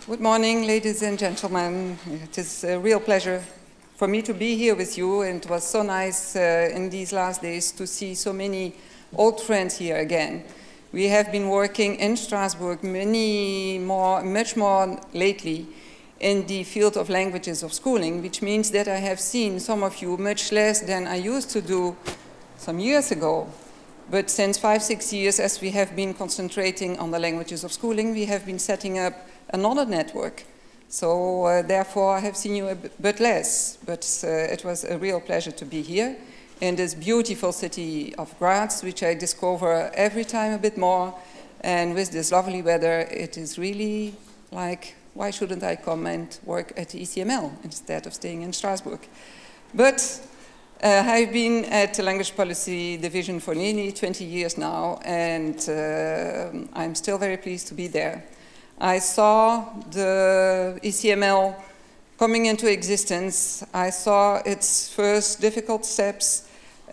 Good morning, ladies and gentlemen. It is a real pleasure for me to be here with you, and it was so nice in these last days to see so many old friends here again. We have been working in Strasbourg much more lately in the field of languages of schooling, which means that I have seen some of you much less than I used to do some years ago. But since 5-6 years, as we have been concentrating on the languages of schooling, we have been setting up another network. So therefore, I have seen you a bit less. But it was a real pleasure to be here in this beautiful city of Graz, which I discover every time a bit more. And with this lovely weather, it is really like, why shouldn't I come and work at the ECML instead of staying in Strasbourg? But I've been at the Language Policy Division for nearly 20 years now, and I'm still very pleased to be there. I saw the ECML coming into existence. I saw its first difficult steps,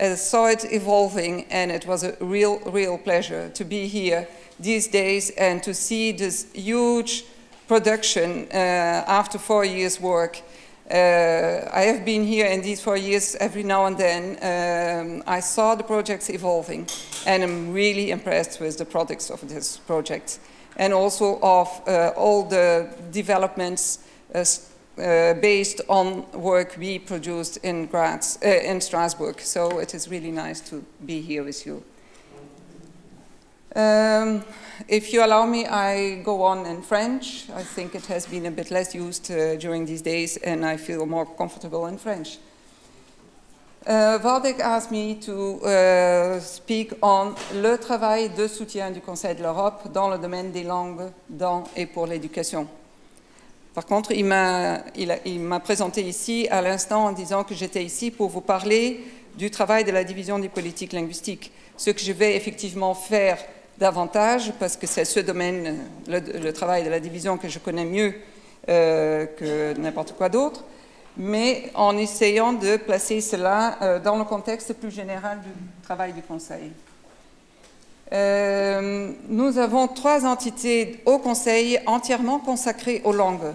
I saw it evolving, and it was a real pleasure to be here these days and to see this huge production after 4 years' work. I have been here in these 4 years every now and then. I saw the projects evolving, and I'm really impressed with the products of this project, and also of all the developments based on work we produced in Strasbourg. So it is really nice to be here with you. If you allow me, I go on in French. I think it has been a bit less used during these days, and I feel more comfortable in French. Waldek asked me to speak on le travail de soutien du Conseil de l'Europe dans le domaine des langues dans et pour l'éducation. Par contre, il m'a présenté ici à l'instant en disant que j'étais ici pour vous parler du travail de la division des politiques linguistiques, ce que je vais effectivement faire davantage, parce que c'est ce domaine, le travail de la division, que je connais mieux que n'importe quoi d'autre, mais en essayant de placer cela dans le contexte plus général du travail du Conseil. Nous avons 3 entités au Conseil entièrement consacrées aux langues.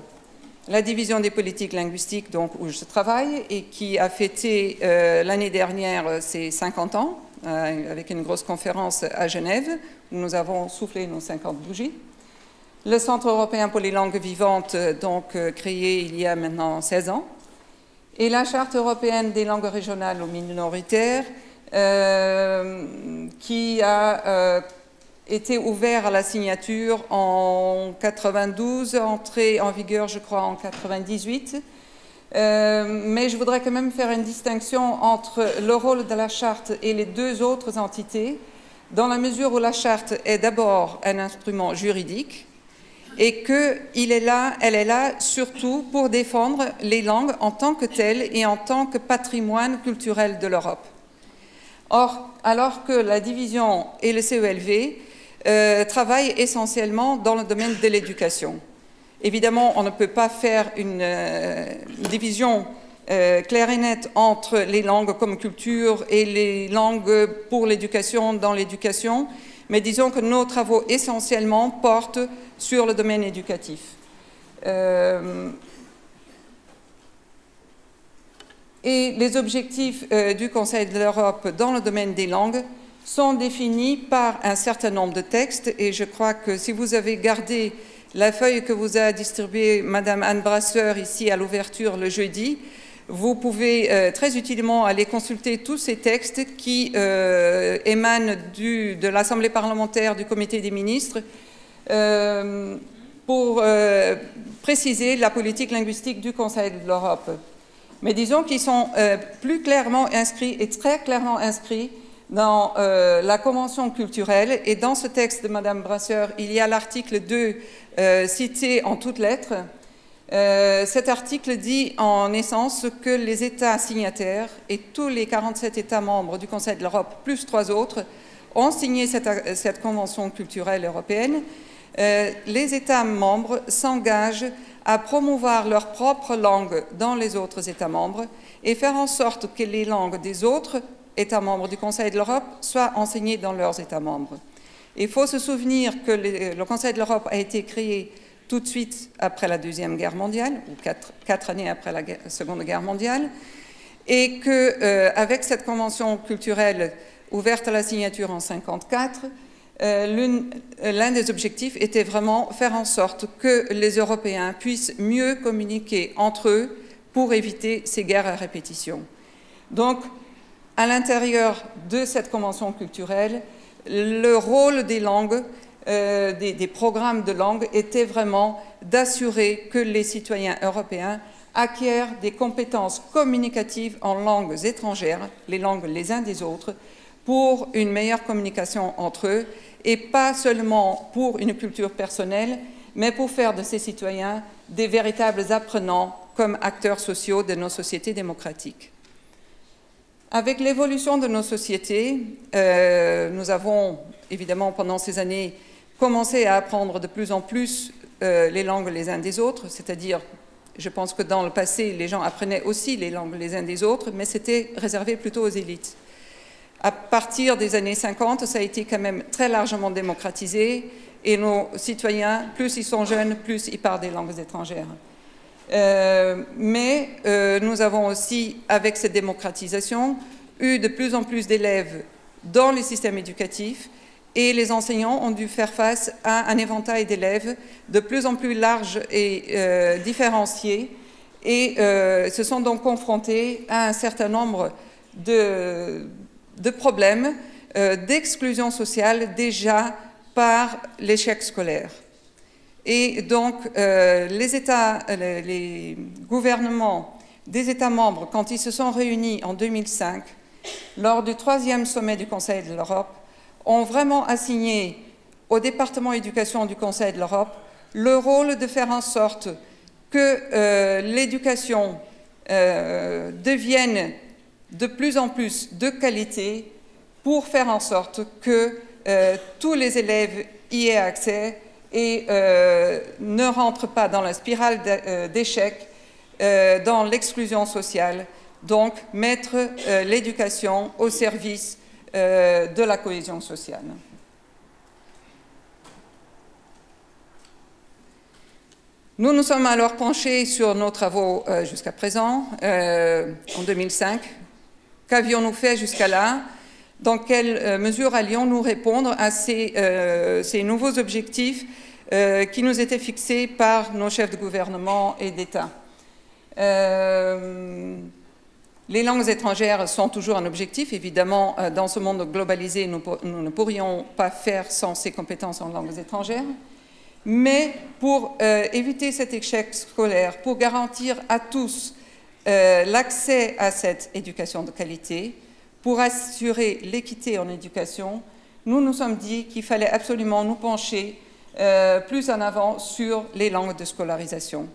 La division des politiques linguistiques, donc, où je travaille, et qui a fêté l'année dernière ses 50 ans, avec une grosse conférence à Genève, où nous avons soufflé nos 50 bougies. Le Centre européen pour les langues vivantes, donc créé il y a maintenant 16 ans. Et la Charte européenne des langues régionales ou minoritaires, qui a été ouvert à la signature en 92, entrée en vigueur, je crois, en 98. Mais je voudrais quand même faire une distinction entre le rôle de la Charte et les 2 autres entités, dans la mesure où la Charte est d'abord un instrument juridique et qu'elle est là surtout pour défendre les langues en tant que telles et en tant que patrimoine culturel de l'Europe. Or, alors que la division et le CELV travaillent essentiellement dans le domaine de l'éducation. Évidemment, on ne peut pas faire une division claire et nette entre les langues comme culture et les langues pour l'éducation dans l'éducation, mais disons que nos travaux essentiellement portent sur le domaine éducatif. Et les objectifs du Conseil de l'Europe dans le domaine des langues sont définis par un certain nombre de textes, et je crois que si vous avez gardé la feuille que vous a distribuée Madame Anne Brasseur ici à l'ouverture le jeudi, vous pouvez très utilement aller consulter tous ces textes qui émanent de l'Assemblée parlementaire du Comité des ministres pour préciser la politique linguistique du Conseil de l'Europe. Mais disons qu'ils sont plus clairement inscrits et très clairement inscrits dans la Convention culturelle, et dans ce texte de Madame Brasseur, il y a l'article 2 cité en toutes lettres. Cet article dit en essence que les États signataires et tous les 47 États membres du Conseil de l'Europe, plus 3 autres, ont signé cette Convention culturelle européenne. Les États membres s'engagent à promouvoir leur propre langue dans les autres États membres et faire en sorte que les langues des autres États membres du Conseil de l'Europe soient enseignées dans leurs États membres. Il faut se souvenir que le Conseil de l'Europe a été créé tout de suite après la Deuxième Guerre mondiale, ou quatre années après la Seconde Guerre mondiale, et qu'avec cette convention culturelle ouverte à la signature en 1954, l'un des objectifs était vraiment faire en sorte que les Européens puissent mieux communiquer entre eux pour éviter ces guerres à répétition. Donc, à l'intérieur de cette convention culturelle, le rôle des langues, des programmes de langue était vraiment d'assurer que les citoyens européens acquièrent des compétences communicatives en langues étrangères, les langues les uns des autres, pour une meilleure communication entre eux, et pas seulement pour une culture personnelle, mais pour faire de ces citoyens des véritables apprenants comme acteurs sociaux de nos sociétés démocratiques. Avec l'évolution de nos sociétés, nous avons évidemment pendant ces années commencé à apprendre de plus en plus les langues les uns des autres, c'est-à-dire, je pense que dans le passé, les gens apprenaient aussi les langues les uns des autres, mais c'était réservé plutôt aux élites. À partir des années 50, ça a été quand même très largement démocratisé et nos citoyens, plus ils sont jeunes, plus ils parlent des langues étrangères. Mais nous avons aussi, avec cette démocratisation, eu de plus en plus d'élèves dans les systèmes éducatifs et les enseignants ont dû faire face à un éventail d'élèves de plus en plus large et différencié et se sont donc confrontés à un certain nombre de problèmes d'exclusion sociale déjà par l'échec scolaire. Et donc, les gouvernements des États membres, quand ils se sont réunis en 2005, lors du 3e sommet du Conseil de l'Europe, ont vraiment assigné au département éducation du Conseil de l'Europe le rôle de faire en sorte que l'éducation devienne de plus en plus de qualité pour faire en sorte que tous les élèves y aient accès et ne rentrent pas dans la spirale d'échec, dans l'exclusion sociale, donc mettre l'éducation au service de la cohésion sociale. Nous nous sommes alors penchés sur nos travaux jusqu'à présent, en 2005. Qu'avions-nous fait jusqu'à là? Dans quelle mesure allions-nous répondre à ces nouveaux objectifs qui nous étaient fixés par nos chefs de gouvernement et d'État? Les langues étrangères sont toujours un objectif. Évidemment, dans ce monde globalisé, nous ne pourrions pas faire sans ces compétences en langues étrangères. Mais pour éviter cet échec scolaire, pour garantir à tous l'accès à cette éducation de qualité, pour assurer l'équité en éducation, nous nous sommes dit qu'il fallait absolument nous pencher plus en avant sur les langues de scolarisation.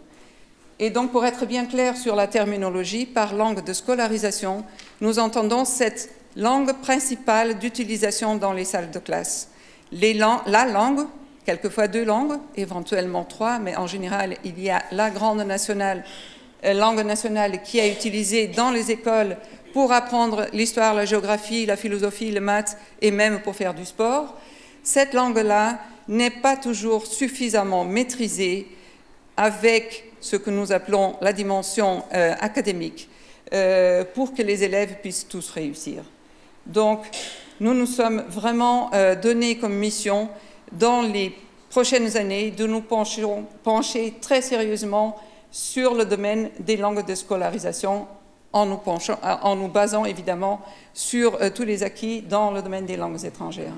Et donc, pour être bien clair sur la terminologie, par langue de scolarisation, nous entendons cette langue principale d'utilisation dans les salles de classe. La langue, quelquefois 2 langues, éventuellement 3, mais en général, il y a la grande langue nationale qui est utilisée dans les écoles pour apprendre l'histoire, la géographie, la philosophie, les maths et même pour faire du sport. Cette langue-là n'est pas toujours suffisamment maîtrisée avec ce que nous appelons la dimension académique pour que les élèves puissent tous réussir. Donc, nous nous sommes vraiment donnés comme mission dans les prochaines années de nous pencher très sérieusement sur le domaine des langues de scolarisation en nous basant évidemment sur tous les acquis dans le domaine des langues étrangères.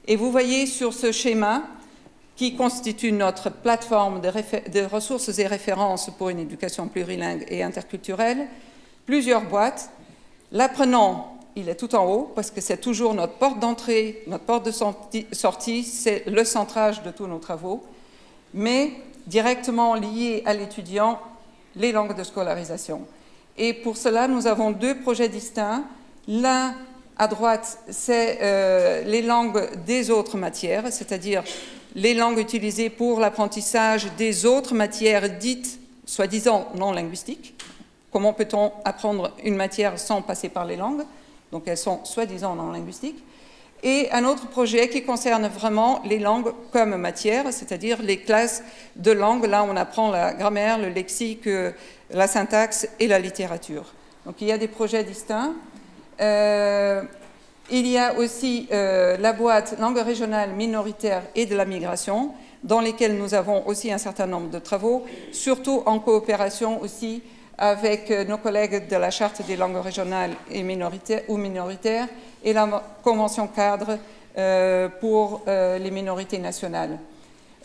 Et vous voyez sur ce schéma qui constitue notre plateforme de ressources et références pour une éducation plurilingue et interculturelle, plusieurs boîtes. L'apprenant, il est tout en haut parce que c'est toujours notre porte d'entrée, notre porte de sortie, c'est le centrage de tous nos travaux, mais directement lié à l'étudiant, les langues de scolarisation. Et pour cela, nous avons 2 projets distincts. L'un, à droite, c'est les langues des autres matières, c'est-à-dire les langues utilisées pour l'apprentissage des autres matières dites, soi-disant, non linguistiques. Comment peut-on apprendre une matière sans passer par les langues? Donc elles sont soi-disant non linguistiques. et un autre projet qui concerne vraiment les langues comme matière, c'est-à-dire les classes de langues. Là, on apprend la grammaire, le lexique, la syntaxe et la littérature. Donc, il y a des projets distincts. Il y a aussi la boîte langue régionale minoritaire et de la migration, dans lesquelles nous avons aussi un certain nombre de travaux, surtout en coopération aussi avec nos collègues de la Charte des langues régionales et minoritaires et la Convention cadre pour les minorités nationales.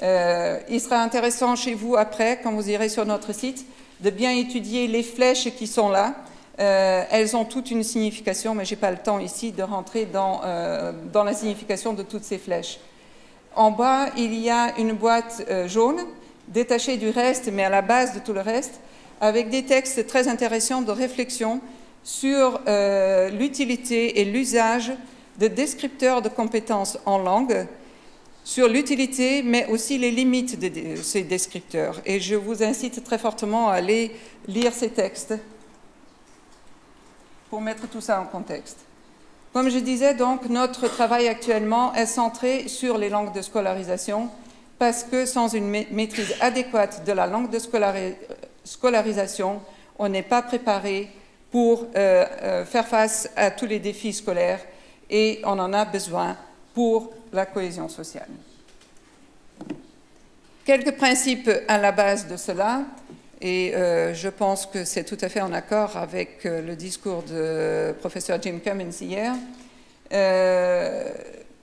Il sera intéressant chez vous après, quand vous irez sur notre site, de bien étudier les flèches qui sont là. Elles ont toute une signification, mais je n'ai pas le temps ici de rentrer dans la signification de toutes ces flèches. En bas, il y a une boîte jaune, détachée du reste, mais à la base de tout le reste, avec des textes très intéressants de réflexion sur l'utilité et l'usage de descripteurs de compétences en langue, sur l'utilité, mais aussi les limites de ces descripteurs. Et je vous incite très fortement à aller lire ces textes pour mettre tout ça en contexte. Comme je disais, donc, notre travail actuellement est centré sur les langues de scolarisation, parce que sans une maîtrise adéquate de la langue de scolarisation, on n'est pas préparé pour faire face à tous les défis scolaires, et on en a besoin pour la cohésion sociale. Quelques principes à la base de cela. Et je pense que c'est tout à fait en accord avec le discours de professeur Jim Cummins hier.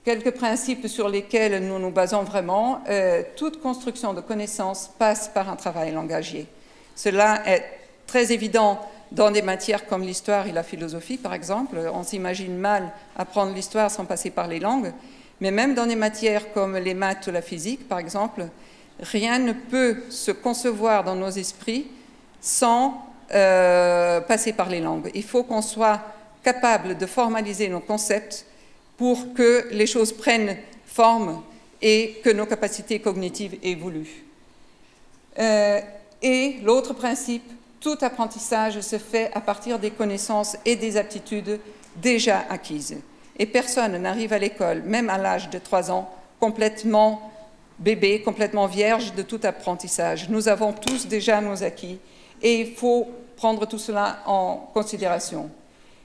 Quelques principes sur lesquels nous nous basons vraiment. Toute construction de connaissances passe par un travail langagier. Cela est très évident dans des matières comme l'histoire et la philosophie, par exemple. On s'imagine mal apprendre l'histoire sans passer par les langues. Mais même dans des matières comme les maths ou la physique, par exemple, rien ne peut se concevoir dans nos esprits sans passer par les langues. Il faut qu'on soit capable de formaliser nos concepts pour que les choses prennent forme et que nos capacités cognitives évoluent. Et l'autre principe, tout apprentissage se fait à partir des connaissances et des aptitudes déjà acquises. Et personne n'arrive à l'école, même à l'âge de 3 ans, complètement bébé, complètement vierge de tout apprentissage. Nous avons tous déjà nos acquis et il faut prendre tout cela en considération.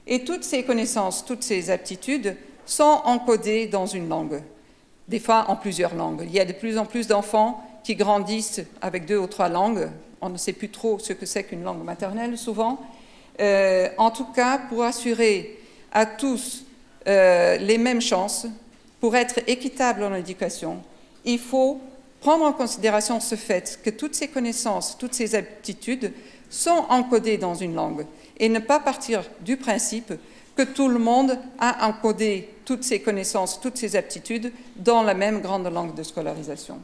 Et toutes ces connaissances, toutes ces aptitudes sont encodées dans une langue, des fois en plusieurs langues. Il y a de plus en plus d'enfants qui grandissent avec 2 ou 3 langues. On ne sait plus trop ce que c'est qu'une langue maternelle, souvent. En tout cas, pour assurer à tous les mêmes chances, pour être équitable en éducation, il faut prendre en considération ce fait que toutes ces connaissances, toutes ces aptitudes sont encodées dans une langue et ne pas partir du principe que tout le monde a encodé toutes ces connaissances, toutes ces aptitudes dans la même grande langue de scolarisation.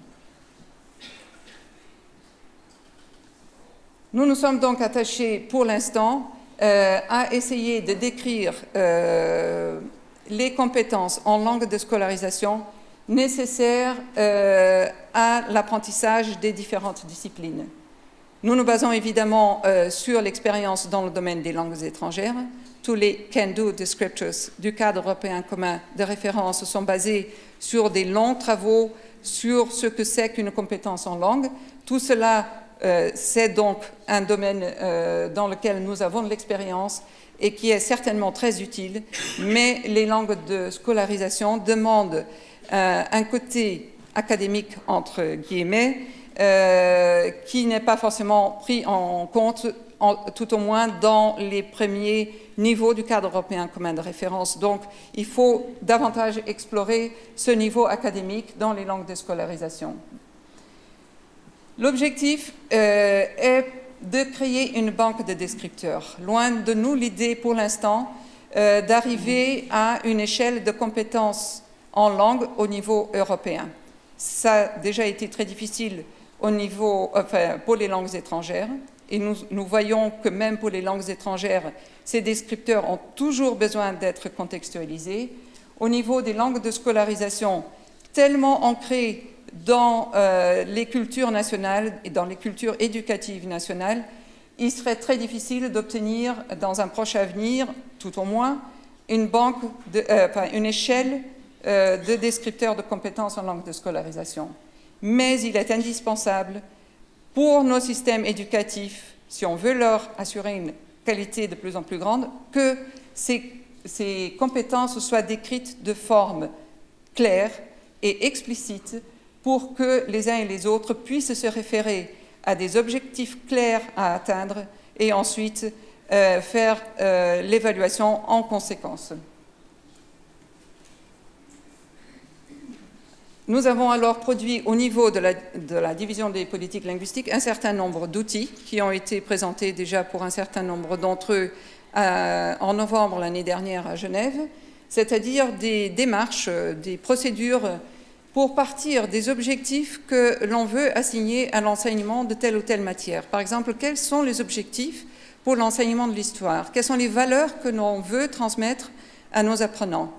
Nous nous sommes donc attachés pour l'instant à essayer de décrire les compétences en langue de scolarisation nécessaires à l'apprentissage des différentes disciplines. Nous nous basons évidemment sur l'expérience dans le domaine des langues étrangères. Tous les Can-Do descriptors du cadre européen commun de référence sont basés sur des longs travaux sur ce que c'est qu'une compétence en langue. Tout cela, c'est donc un domaine dans lequel nous avons de l'expérience et qui est certainement très utile, mais les langues de scolarisation demandent un côté académique, entre guillemets, qui n'est pas forcément pris en compte, tout au moins dans les premiers niveaux du cadre européen commun de référence. Donc, il faut davantage explorer ce niveau académique dans les langues de scolarisation. L'objectif est de créer une banque de descripteurs. Loin de nous l'idée pour l'instant d'arriver à une échelle de compétences en langue au niveau européen. Ça a déjà été très difficile au niveau, pour les langues étrangères, et nous voyons que même pour les langues étrangères, ces descripteurs ont toujours besoin d'être contextualisés. Au niveau des langues de scolarisation, tellement ancrées dans les cultures nationales et dans les cultures éducatives nationales, il serait très difficile d'obtenir dans un proche avenir, tout au moins, une échelle de descripteurs de compétences en langue de scolarisation. Mais il est indispensable pour nos systèmes éducatifs, si on veut leur assurer une qualité de plus en plus grande, que ces compétences soient décrites de forme claire et explicite pour que les uns et les autres puissent se référer à des objectifs clairs à atteindre et ensuite faire l'évaluation en conséquence. Nous avons alors produit au niveau de la division des politiques linguistiques un certain nombre d'outils qui ont été présentés déjà pour un certain nombre d'entre eux en novembre l'année dernière à Genève, c'est-à-dire des démarches, des procédures pour partir des objectifs que l'on veut assigner à l'enseignement de telle ou telle matière. Par exemple, quels sont les objectifs pour l'enseignement de l'histoire? Quelles sont les valeurs que l'on veut transmettre à nos apprenants?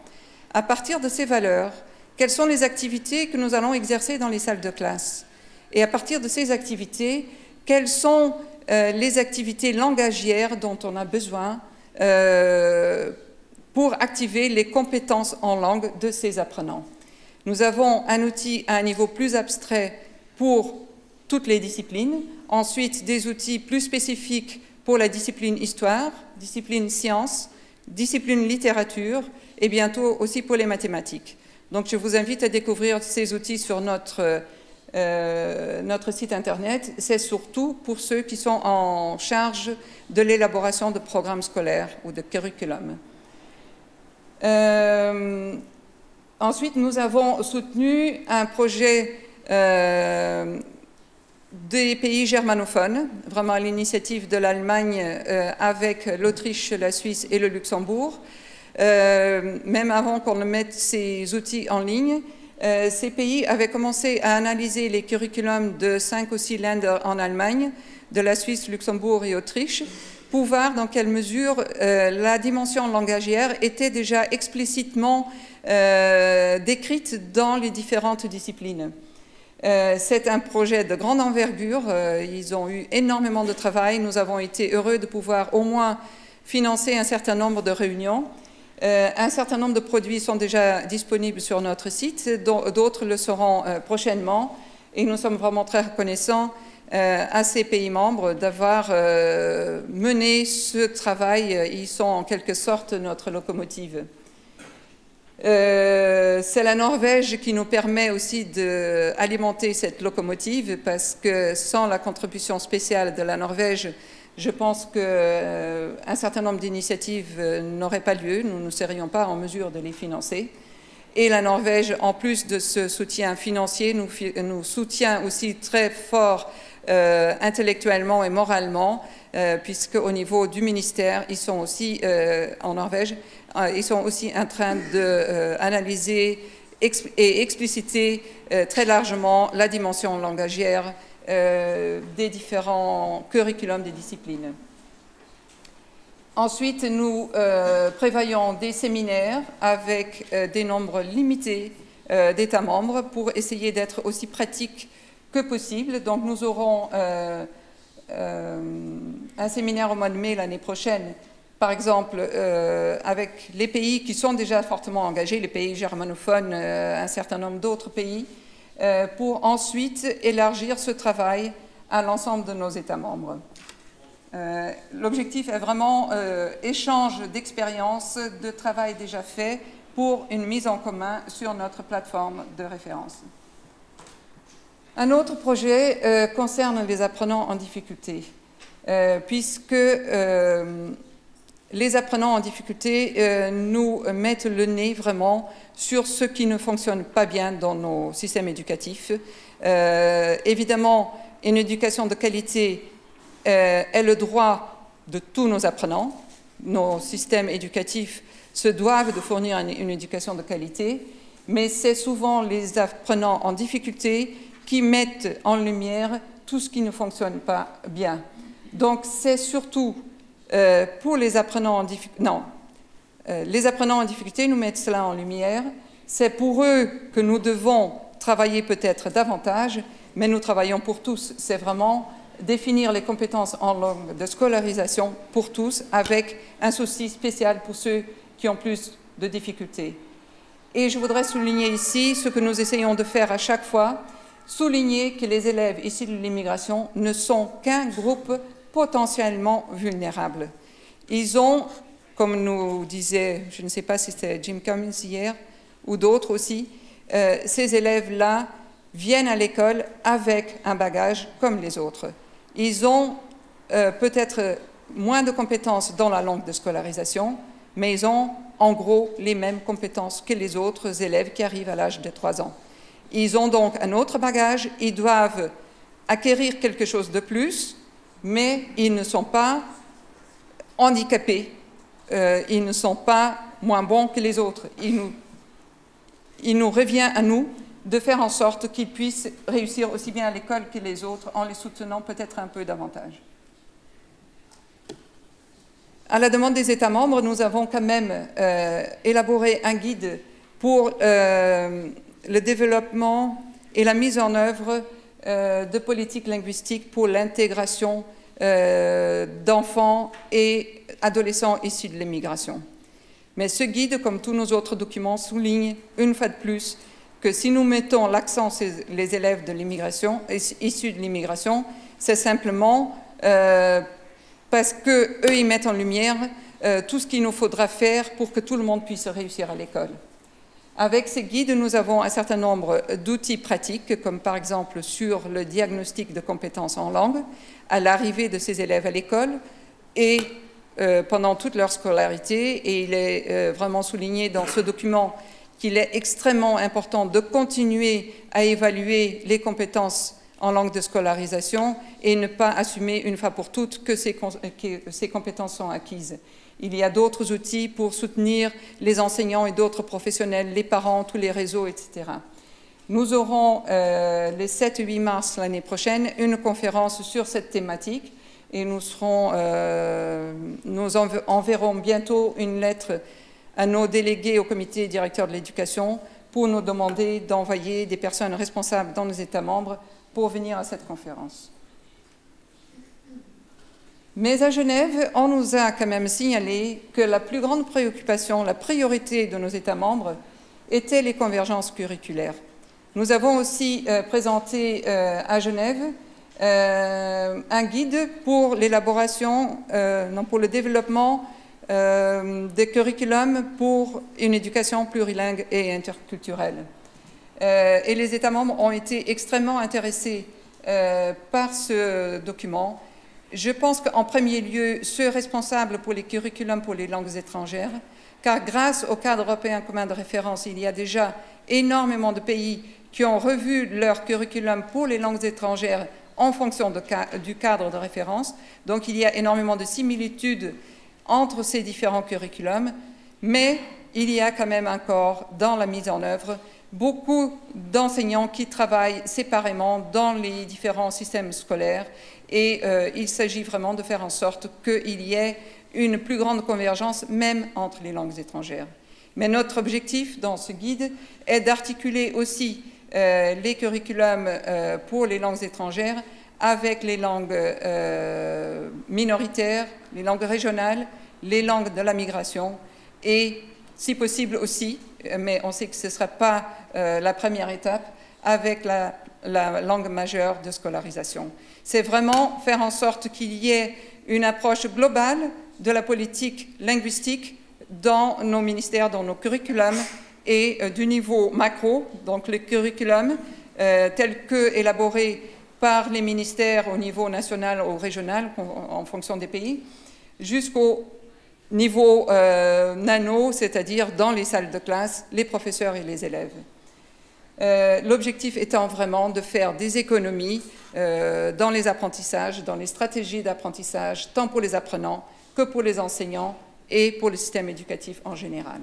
À partir de ces valeurs, quelles sont les activités que nous allons exercer dans les salles de classe? Et à partir de ces activités, quelles sont les activités langagières dont on a besoin pour activer les compétences en langue de ces apprenants? Nous avons un outil à un niveau plus abstrait pour toutes les disciplines, ensuite des outils plus spécifiques pour la discipline histoire, discipline sciences, discipline littérature et bientôt aussi pour les mathématiques. Donc je vous invite à découvrir ces outils sur notre site internet. C'est surtout pour ceux qui sont en charge de l'élaboration de programmes scolaires ou de curriculum. Ensuite, nous avons soutenu un projet des pays germanophones, vraiment à l'initiative de l'Allemagne avec l'Autriche, la Suisse et le Luxembourg. Même avant qu'on ne mette ces outils en ligne, ces pays avaient commencé à analyser les curriculums de 5 ou 6 Länder en Allemagne, de la Suisse, Luxembourg et Autriche, pour voir dans quelle mesure la dimension langagière était déjà explicitement décrite dans les différentes disciplines. C'est un projet de grande envergure, ils ont eu énormément de travail, nous avons été heureux de pouvoir au moins financer un certain nombre de réunions. Un certain nombre de produits sont déjà disponibles sur notre site, d'autres le seront prochainement, et nous sommes vraiment très reconnaissants à ces pays membres d'avoir mené ce travail. Ils sont en quelque sorte notre locomotive. C'est la Norvège qui nous permet aussi d'alimenter cette locomotive, parce que sans la contribution spéciale de la Norvège, je pense qu'un certain nombre d'initiatives n'auraient pas lieu, nous ne serions pas en mesure de les financer. Et la Norvège, en plus de ce soutien financier, nous soutient aussi très fort intellectuellement et moralement, puisqu'au niveau du ministère, ils sont aussi, en Norvège, ils sont aussi en train d'analyser et expliciter très largement la dimension langagière des différents curriculums des disciplines. Ensuite, nous prévoyons des séminaires avec des nombres limités d'États membres pour essayer d'être aussi pratiques que possible. Donc nous aurons un séminaire au mois de mai l'année prochaine, par exemple avec les pays qui sont déjà fortement engagés, les pays germanophones, un certain nombre d'autres pays, pour ensuite élargir ce travail à l'ensemble de nos États membres. L'objectif est vraiment échange d'expériences, de travail déjà fait pour une mise en commun sur notre plateforme de référence. Un autre projet concerne les apprenants en difficulté, puisque les apprenants en difficulté nous mettent le nez vraiment sur ce qui ne fonctionne pas bien dans nos systèmes éducatifs. Évidemment, une éducation de qualité est le droit de tous nos apprenants. Nos systèmes éducatifs se doivent de fournir une éducation de qualité, mais c'est souvent les apprenants en difficulté qui mettent en lumière tout ce qui ne fonctionne pas bien. Donc c'est surtout pour les apprenants en difficulté, les apprenants en difficulté nous mettent cela en lumière. C'est pour eux que nous devons travailler peut-être davantage, mais nous travaillons pour tous. C'est vraiment définir les compétences en langue de scolarisation pour tous, avec un souci spécial pour ceux qui ont plus de difficultés. Et je voudrais souligner ici ce que nous essayons de faire à chaque fois, souligner que les élèves issus de l'immigration ne sont qu'un groupe potentiellement vulnérable. Ils ont, comme nous disait, je ne sais pas si c'était Jim Cummins hier, ou d'autres aussi, ces élèves-là viennent à l'école avec un bagage comme les autres. Ils ont peut-être moins de compétences dans la langue de scolarisation, mais ils ont en gros les mêmes compétences que les autres élèves qui arrivent à l'âge de 3 ans. Ils ont donc un autre bagage, ils doivent acquérir quelque chose de plus, mais ils ne sont pas handicapés, ils ne sont pas moins bons que les autres. Il nous revient à nous de faire en sorte qu'ils puissent réussir aussi bien à l'école que les autres en les soutenant peut-être un peu davantage. À la demande des États membres, nous avons quand même élaboré un guide pour le développement et la mise en œuvre de politiques linguistiques pour l'intégration d'enfants et adolescents issus de l'immigration. Mais ce guide, comme tous nos autres documents, souligne une fois de plus que si nous mettons l'accent sur les élèves de l'immigration, issus de l'immigration, c'est simplement parce qu'eux, ils mettent en lumière tout ce qu'il nous faudra faire pour que tout le monde puisse réussir à l'école. Avec ces guides, nous avons un certain nombre d'outils pratiques, comme par exemple sur le diagnostic de compétences en langue, à l'arrivée de ces élèves à l'école et pendant toute leur scolarité. Et il est vraiment souligné dans ce document qu'il est extrêmement important de continuer à évaluer les compétences en langue de scolarisation et ne pas assumer une fois pour toutes que ces compétences sont acquises. Il y a d'autres outils pour soutenir les enseignants et d'autres professionnels, les parents, tous les réseaux, etc. Nous aurons les 7 et 8 mars l'année prochaine une conférence sur cette thématique et nous enverrons bientôt une lettre à nos délégués au comité directeur de l'éducation pour nous demander d'envoyer des personnes responsables dans nos États membres pour venir à cette conférence. Mais à Genève, on nous a quand même signalé que la plus grande préoccupation, la priorité de nos États membres était les convergences curriculaires. Nous avons aussi présenté à Genève un guide pour l'élaboration, pour le développement des curriculums pour une éducation plurilingue et interculturelle. Et les États membres ont été extrêmement intéressés par ce document. Je pense qu'en premier lieu, ceux responsables pour les curriculums pour les langues étrangères, car grâce au cadre européen commun de référence, il y a déjà énormément de pays qui ont revu leur curriculum pour les langues étrangères en fonction du cadre de référence. Donc il y a énormément de similitudes entre ces différents curriculums, mais il y a quand même encore dans la mise en œuvre beaucoup d'enseignants qui travaillent séparément dans les différents systèmes scolaires et il s'agit vraiment de faire en sorte qu'il y ait une plus grande convergence même entre les langues étrangères. Mais notre objectif dans ce guide est d'articuler aussi les curriculums pour les langues étrangères avec les langues minoritaires, les langues régionales, les langues de la migration et si possible aussi, mais on sait que ce ne sera pas la première étape, avec la langue majeure de scolarisation. C'est vraiment faire en sorte qu'il y ait une approche globale de la politique linguistique dans nos ministères, dans nos curriculums et du niveau macro, donc les curriculums tels qu'élaborés par les ministères au niveau national ou régional en fonction des pays, jusqu'au niveau nano, c'est-à-dire dans les salles de classe, les professeurs et les élèves. L'objectif étant vraiment de faire des économies dans les apprentissages, dans les stratégies d'apprentissage, tant pour les apprenants que pour les enseignants et pour le système éducatif en général.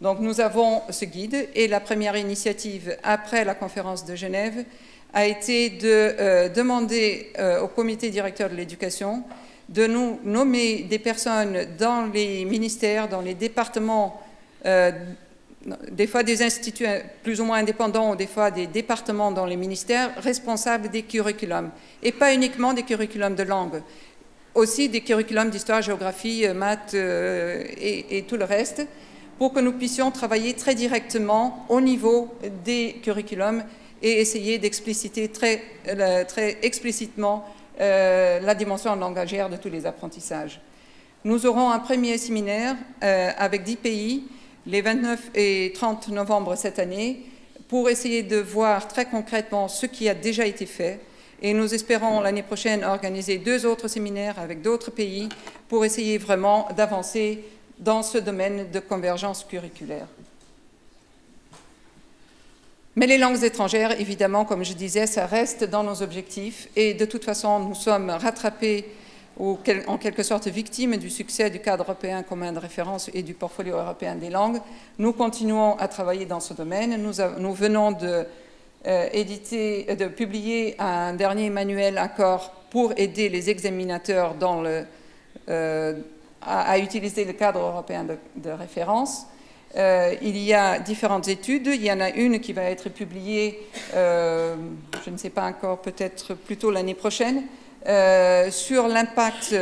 Donc nous avons ce guide et la première initiative après la conférence de Genève a été de demander au comité directeur de l'éducation de nous nommer des personnes dans les ministères, dans les départements, des fois des instituts plus ou moins indépendants, ou des fois des départements dans les ministères, responsables des curriculums. Et pas uniquement des curriculums de langue, aussi des curriculums d'histoire, géographie, maths et tout le reste, pour que nous puissions travailler très directement au niveau des curriculums et essayer d'expliciter très explicitement la dimension langagière de tous les apprentissages. Nous aurons un premier séminaire avec 10 pays les 29 et 30 novembre cette année pour essayer de voir très concrètement ce qui a déjà été fait. Et nous espérons l'année prochaine organiser 2 autres séminaires avec d'autres pays pour essayer vraiment d'avancer dans ce domaine de convergence curriculaire. Mais les langues étrangères, évidemment, comme je disais, ça reste dans nos objectifs. Et de toute façon, nous sommes rattrapés ou en quelque sorte victimes du succès du cadre européen commun de référence et du portfolio européen des langues. Nous continuons à travailler dans ce domaine. Nous venons de publier un dernier manuel accord pour aider les examinateurs à utiliser le cadre européen de référence. Il y a différentes études. Il y en a une qui va être publiée, je ne sais pas encore, peut-être plutôt l'année prochaine, sur l'impact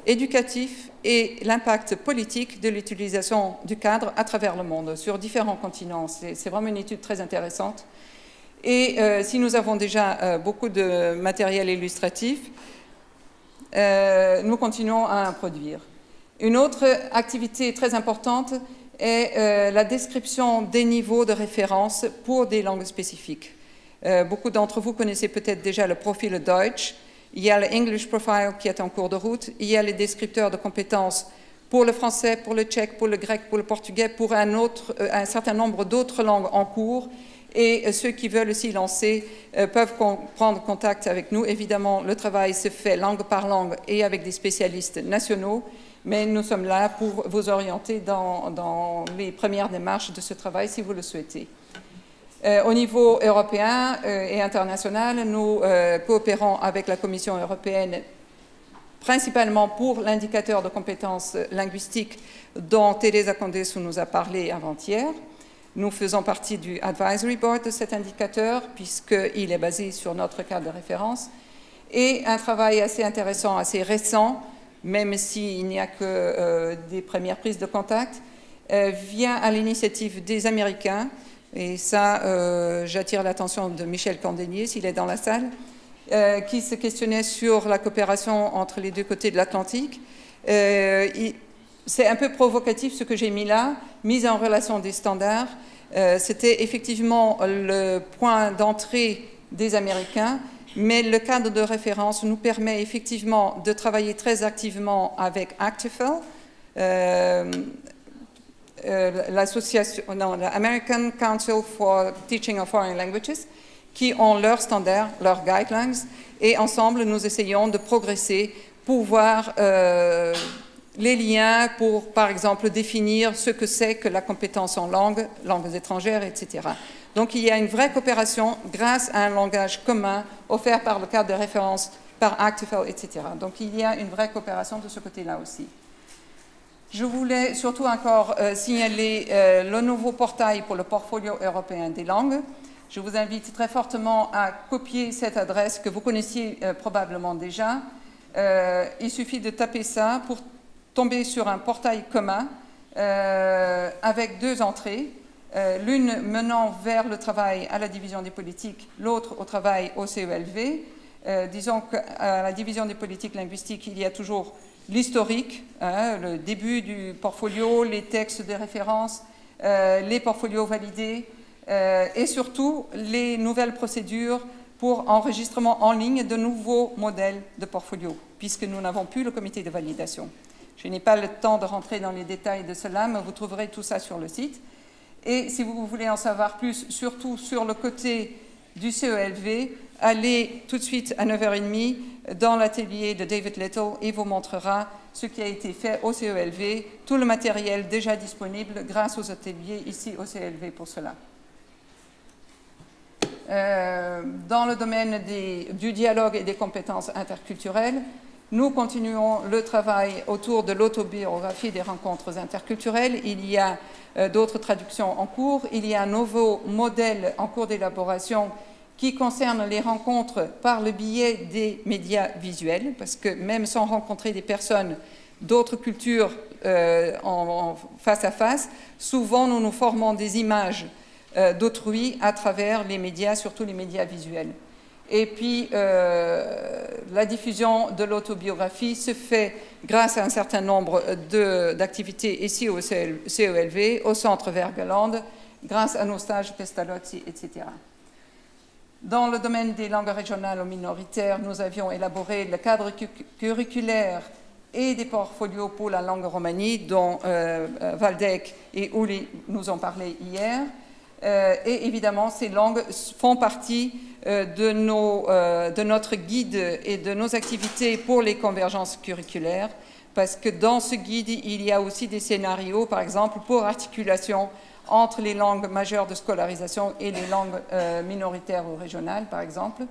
éducatif et l'impact politique de l'utilisation du cadre à travers le monde, sur différents continents. C'est vraiment une étude très intéressante. Et si nous avons déjà beaucoup de matériel illustratif, nous continuons à en produire. Une autre activité très importante est la description des niveaux de référence pour des langues spécifiques. Beaucoup d'entre vous connaissez peut-être déjà le profil Deutsch. Il y a le English Profile qui est en cours de route. Il y a les descripteurs de compétences pour le français, pour le tchèque, pour le grec, pour le portugais, pour un certain nombre d'autres langues en cours. Et ceux qui veulent s'y lancer peuvent prendre contact avec nous. Évidemment, le travail se fait langue par langue et avec des spécialistes nationaux, mais nous sommes là pour vous orienter dans les premières démarches de ce travail si vous le souhaitez. Au niveau européen et international, nous coopérons avec la Commission européenne principalement pour l'indicateur de compétences linguistiques dont Teresa Condesu nous a parlé avant-hier. Nous faisons partie du Advisory Board de cet indicateur puisqu'il est basé sur notre cadre de référence. Et un travail assez intéressant, assez récent, même s'il n'y a que des premières prises de contact, vient à l'initiative des Américains. Et ça, j'attire l'attention de Michel Candelier, s'il est dans la salle, qui se questionnait sur la coopération entre les 2 côtés de l'Atlantique. C'est un peu provocatif ce que j'ai mis là, mise en relation des standards. C'était effectivement le point d'entrée des Américains, mais le cadre de référence nous permet effectivement de travailler très activement avec ACTFL, l'American Council for Teaching of Foreign Languages, qui ont leurs standards, leurs guidelines, et ensemble nous essayons de progresser pour voir les liens pour, par exemple, définir ce que c'est que la compétence en langues étrangères, etc. Donc il y a une vraie coopération grâce à un langage commun offert par le cadre de référence, par ACTFL, etc. Donc il y a une vraie coopération de ce côté-là aussi. Je voulais surtout encore signaler le nouveau portail pour le portfolio européen des langues. Je vous invite très fortement à copier cette adresse que vous connaissiez probablement déjà. Il suffit de taper ça pour tomber sur un portail commun avec 2 entrées, l'une menant vers le travail à la division des politiques, l'autre au travail au CELV. Disons qu'à la division des politiques linguistiques, il y a toujours l'historique, le début du portfolio, les textes de référence, les portfolios validés et surtout les nouvelles procédures pour enregistrement en ligne de nouveaux modèles de portfolio, puisque nous n'avons plus le comité de validation. Je n'ai pas le temps de rentrer dans les détails de cela, mais vous trouverez tout ça sur le site. Et si vous voulez en savoir plus, surtout sur le côté du CELV, allez tout de suite à 9h30 dans l'atelier de David Little. Il vous montrera ce qui a été fait au CELV, tout le matériel déjà disponible grâce aux ateliers ici au CELV pour cela. Dans le domaine du dialogue et des compétences interculturelles, nous continuons le travail autour de l'autobiographie des rencontres interculturelles. Il y a d'autres traductions en cours. Il y a un nouveau modèle en cours d'élaboration qui concerne les rencontres par le biais des médias visuels, parce que même sans rencontrer des personnes d'autres cultures face à face, souvent nous nous formons des images d'autrui à travers les médias, surtout les médias visuels. Et puis, la diffusion de l'autobiographie se fait grâce à un certain nombre d'activités ici au CELV, au Centre Wergeland, grâce à nos stages Pestalozzi, etc. Dans le domaine des langues régionales ou minoritaires, nous avions élaboré le cadre curriculaire et des portfolios pour la langue romanie, dont Valdec et Uli nous ont parlé hier. Et évidemment, ces langues font partie de notre guide et de nos activités pour les convergences curriculaires, parce que dans ce guide, il y a aussi des scénarios, par exemple, pour articulation entre les langues majeures de scolarisation et les langues minoritaires ou régionales, par exemple.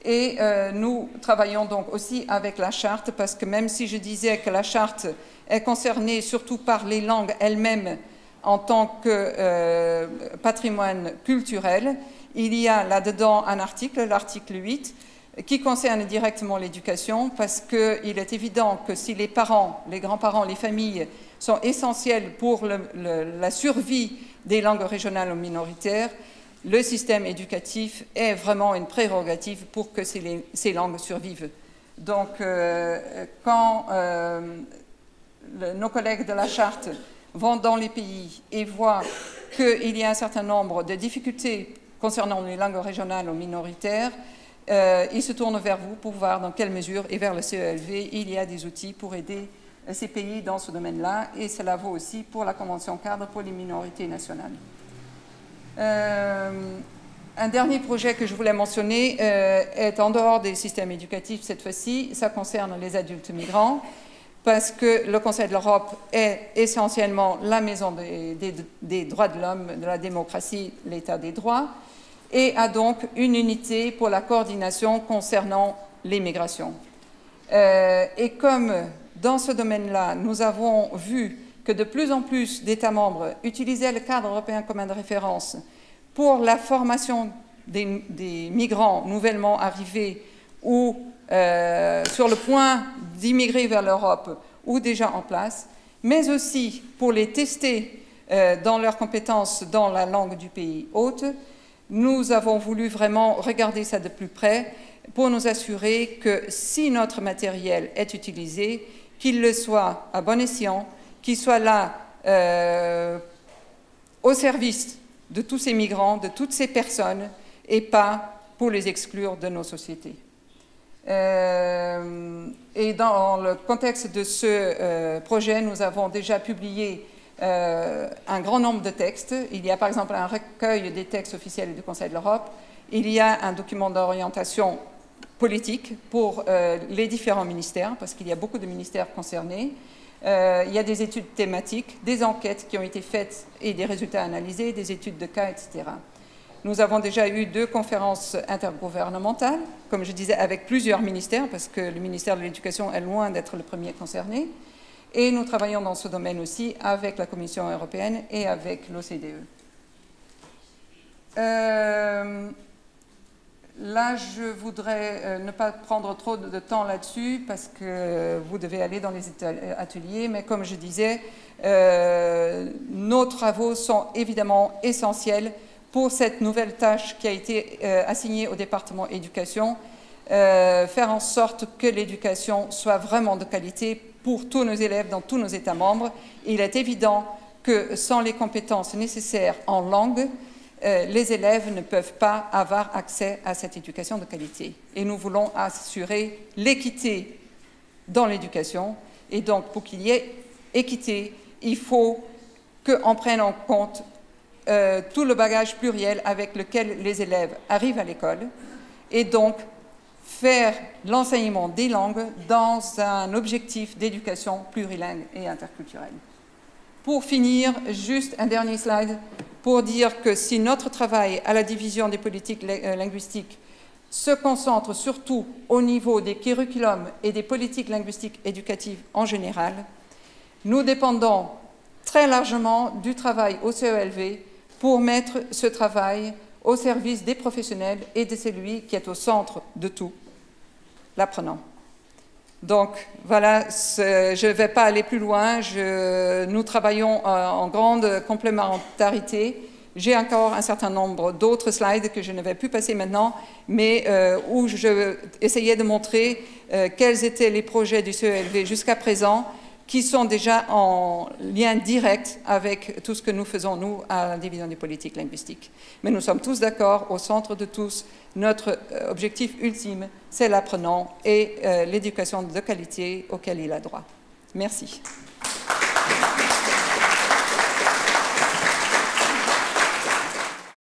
Et nous travaillons donc aussi avec la charte, parce que même si je disais que la charte est concernée surtout par les langues elles-mêmes en tant que patrimoine culturel, il y a là-dedans un article, l'article 8, qui concerne directement l'éducation, parce qu'il est évident que si les parents, les grands-parents, les familles sont essentiels pour la survie des langues régionales ou minoritaires, le système éducatif est vraiment une prérogative pour que ces langues survivent. Donc, quand nos collègues de la charte vont dans les pays et voient qu'il y a un certain nombre de difficultés concernant les langues régionales ou minoritaires, ils se tournent vers vous pour voir dans quelle mesure, et vers le CELV, il y a des outils pour aider ces pays dans ce domaine-là, et cela vaut aussi pour la Convention cadre pour les minorités nationales. Un dernier projet que je voulais mentionner est en dehors des systèmes éducatifs cette fois-ci, ça concerne les adultes migrants, parce que le Conseil de l'Europe est essentiellement la maison des droits de l'homme, de la démocratie, l'état des droits, et a donc une unité pour la coordination concernant les migrations. Et comme dans ce domaine-là, nous avons vu que de plus en plus d'États membres utilisaient le cadre européen commun de référence pour la formation des migrants nouvellement arrivés ou sur le point d'immigrer vers l'Europe ou déjà en place, mais aussi pour les tester dans leurs compétences dans la langue du pays hôte. Nous avons voulu vraiment regarder ça de plus près pour nous assurer que si notre matériel est utilisé, qu'il le soit à bon escient, qu'il soit là au service de tous ces migrants, de toutes ces personnes, et pas pour les exclure de nos sociétés. Et dans le contexte de ce projet, nous avons déjà publié un grand nombre de textes. Il y a par exemple un recueil des textes officiels du Conseil de l'Europe. Il y a un document d'orientation politique pour les différents ministères, parce qu'il y a beaucoup de ministères concernés. Il y a des études thématiques, des enquêtes qui ont été faites et des résultats analysés, des études de cas, etc. Nous avons déjà eu 2 conférences intergouvernementales, comme je disais, avec plusieurs ministères, parce que le ministère de l'Éducation est loin d'être le premier concerné. Et nous travaillons dans ce domaine aussi avec la Commission européenne et avec l'OCDE. Là, je voudrais ne pas prendre trop de temps là-dessus parce que vous devez aller dans les ateliers, mais comme je disais, nos travaux sont évidemment essentiels pour cette nouvelle tâche qui a été assignée au département éducation, faire en sorte que l'éducation soit vraiment de qualité pour tous nos élèves dans tous nos États membres. Il est évident que sans les compétences nécessaires en langue, les élèves ne peuvent pas avoir accès à cette éducation de qualité. Et nous voulons assurer l'équité dans l'éducation. Et donc, pour qu'il y ait équité, il faut qu'on prenne en compte tout le bagage pluriel avec lequel les élèves arrivent à l'école. Et donc, faire l'enseignement des langues dans un objectif d'éducation plurilingue et interculturelle. Pour finir, juste un dernier slide pour dire que si notre travail à la division des politiques linguistiques se concentre surtout au niveau des curriculums et des politiques linguistiques éducatives en général, nous dépendons très largement du travail au CELV pour mettre ce travail au service des professionnels et de celui qui est au centre de tout, l'apprenant. Donc voilà, je ne vais pas aller plus loin, nous travaillons en grande complémentarité. J'ai encore un certain nombre d'autres slides que je ne vais plus passer maintenant, mais où je essayais de montrer quels étaient les projets du CELV jusqu'à présent, qui sont déjà en lien direct avec tout ce que nous faisons, nous, à la division des politiques linguistiques. Mais nous sommes tous d'accord, au centre de tous, notre objectif ultime, c'est l'apprenant et l'éducation de qualité auquel il a droit. Merci.